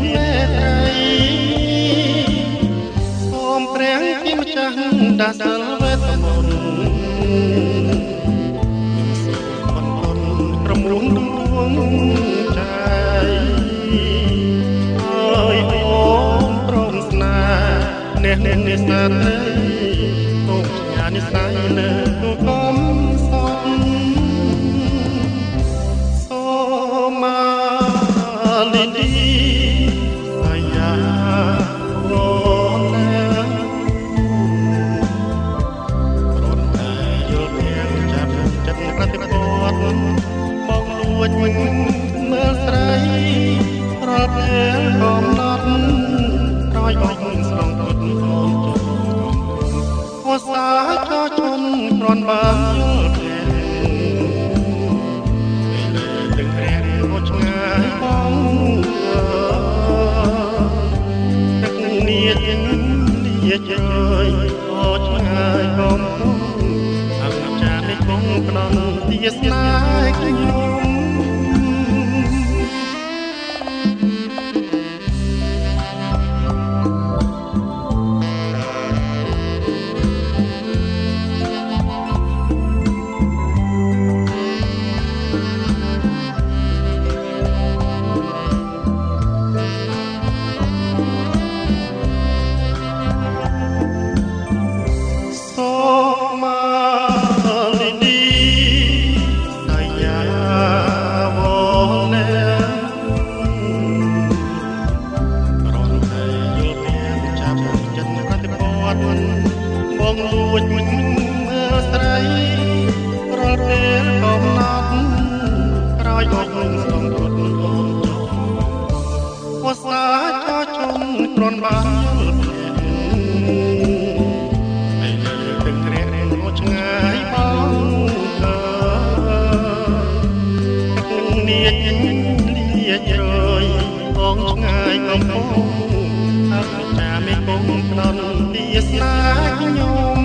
មានមេត្រីសូមព្រះជាម្ចាស់ដាសិលវេទមន្តសូមបន្ទន់ក្រមួនដួងใจហើយអូនព្រមស្នេហ៍អ្នកនេសាទទេសូមផ្ញើនិស្ស័យលើទូកុំសំសូមលីឌីអាយ៉ារនរនតែយល់ទាំងចាប់ចិត្តប្រតិបត្តិបងលួចមើលស្រីរាល់ពេលកំណត់ក្រោយបងស្រងពុតអូនវស្សាចោជន់គ្រាន់បានយល់ទាំងទាំងព្រះអូឆ្ងាយបងទឹកនាជើយអូឆ្ងាយបងអង្ចារនេះគង់ផ្ដំទាស្នេហ៍ខ្ញុំបងលួចមើលស្រីរាល់ពេលកំណត់ក្រោយបងស្រងពុតអូនវស្សាចោជន់គ្រាន់បានយល់ពេលទឹកព្រះអូឆ្ងាយបងទឹកនាចលាជ្រយបងឆ្ងាយកំពុងអង្ចាមេគង់ផ្ដន់ទាស្នេហ៍ខ្ញុំ